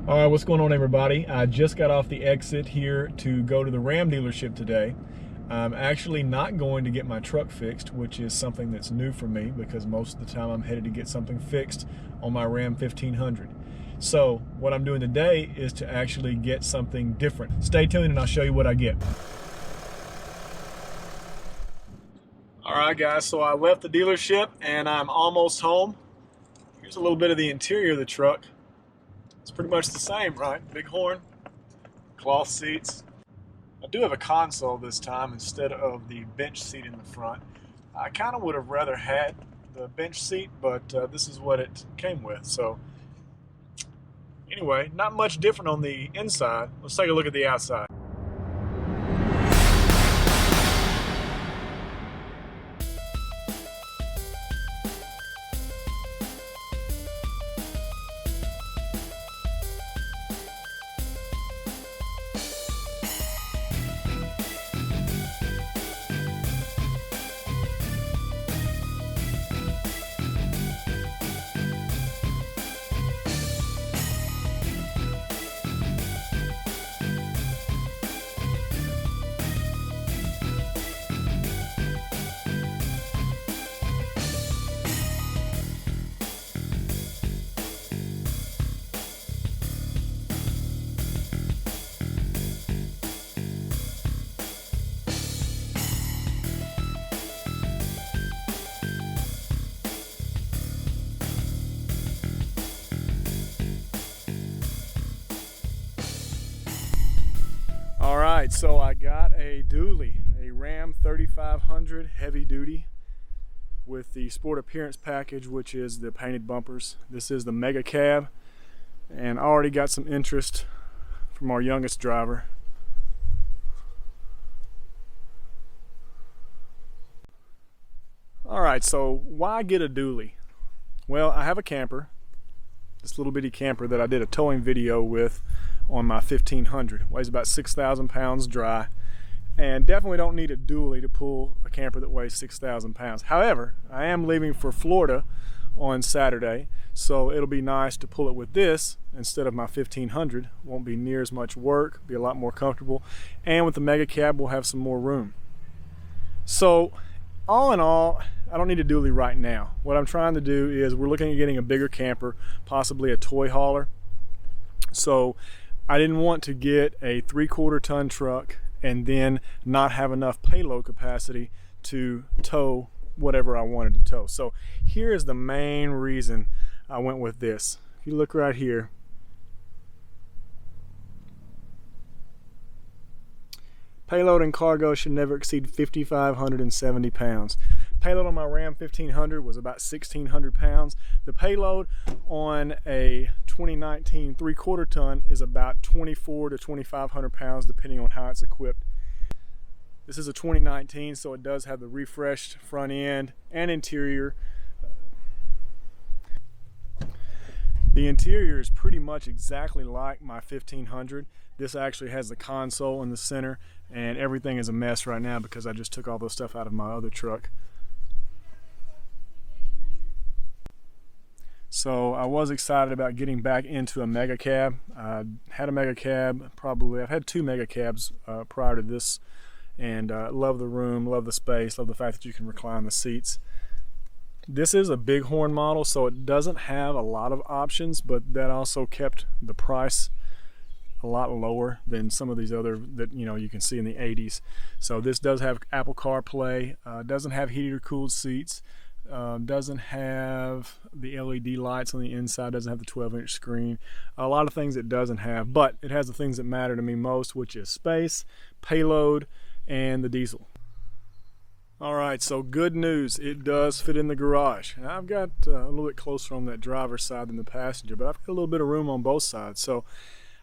All right, what's going on, everybody? I just got off the exit here to go to the Ram dealership today. I'm actually not going to get my truck fixed, which is something that's new for me because most of the time I'm headed to get something fixed on my Ram 1500. So what I'm doing today is to actually get something different. Stay tuned and I'll show you what I get. All right, guys, so I left the dealership and I'm almost home. Here's a little bit of the interior of the truck. It's pretty much the same, right? Big horn, cloth seats. I do have a console this time instead of the bench seat in the front. I kind of would have rather had the bench seat, but this is what it came with. So anyway, not much different on the inside. Let's take a look at the outside. All right, so I got a dually, a Ram 3500 heavy duty with the Sport Appearance package, which is the painted bumpers. This is the Mega Cab, and I already got some interest from our youngest driver. All right, so why get a dually? Well, I have a camper, this little bitty camper that I did a towing video with on my 1500. Weighs about 6,000 pounds dry, and definitely don't need a dually to pull a camper that weighs 6,000 pounds. However, I am leaving for Florida on Saturday, so it'll be nice to pull it with this instead of my 1500. Won't be near as much work, be a lot more comfortable, and with the Mega Cab we'll have some more room. So all in all, I don't need a dually right now. What I'm trying to do is we're looking at getting a bigger camper, possibly a toy hauler. So I didn't want to get a 3/4 ton truck and then not have enough payload capacity to tow whatever I wanted to tow. So here is the main reason I went with this. If you look right here, payload and cargo should never exceed 5,570 pounds. Payload on my Ram 1500 was about 1,600 pounds. The payload on a 2019 3/4 ton is about 2,400 to 2,500 pounds depending on how it's equipped. This is a 2019, so it does have the refreshed front end and interior. The interior is pretty much exactly like my 1500. This actually has the console in the center, and everything is a mess right now because I just took all the stuff out of my other truck. So I was excited about getting back into a Mega Cab. I had a Mega Cab, I've had two Mega Cabs prior to this, and love the room, love the space, love the fact that you can recline the seats. This is a Bighorn model, so it doesn't have a lot of options, but that also kept the price a lot lower than some of these other that you can see in the 80s. So this does have Apple CarPlay, doesn't have heated or cooled seats, doesn't have the LED lights on the inside, doesn't have the 12-inch screen. A lot of things it doesn't have, but it has the things that matter to me most, which is space, payload, and the diesel. All right, so good news, it does fit in the garage. And I've got a little bit closer on that driver's side than the passenger, but I've got a little bit of room on both sides. So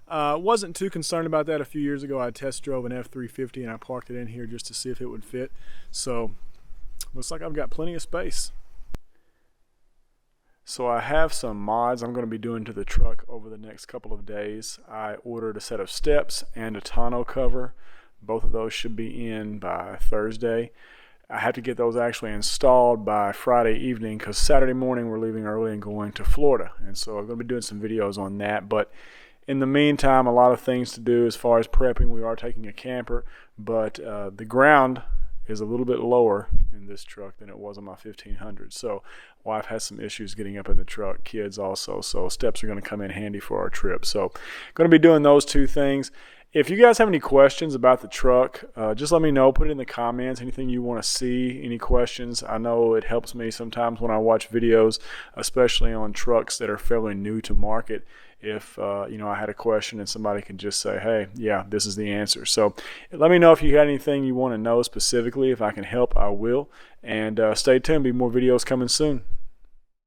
wasn't too concerned about that. A few years ago I test drove an F350 and I parked it in here just to see if it would fit. So looks like I've got plenty of space. So I have some mods I'm going to be doing to the truck over the next couple of days. I ordered a set of steps and a tonneau cover. Both of those should be in by Thursday. I have to get those actually installed by Friday evening because Saturday morning we're leaving early and going to Florida. And so I'm going to be doing some videos on that. But In the meantime, a lot of things to do as far as prepping. We are taking a camper, but the ground is a little bit lower in this truck than it was on my 1500. So wife has some issues getting up in the truck, kids also. So steps are going to come in handy for our trip. So going to be doing those two things. If you guys have any questions about the truck, just let me know. Put it in the comments. Anything you want to see, any questions. I know it helps me sometimes when I watch videos, especially on trucks that are fairly new to market. If I had a question and somebody can just say, hey, yeah, this is the answer. So let me know if you got anything you want to know specifically. If I can help, I will. And stay tuned. Be more videos coming soon.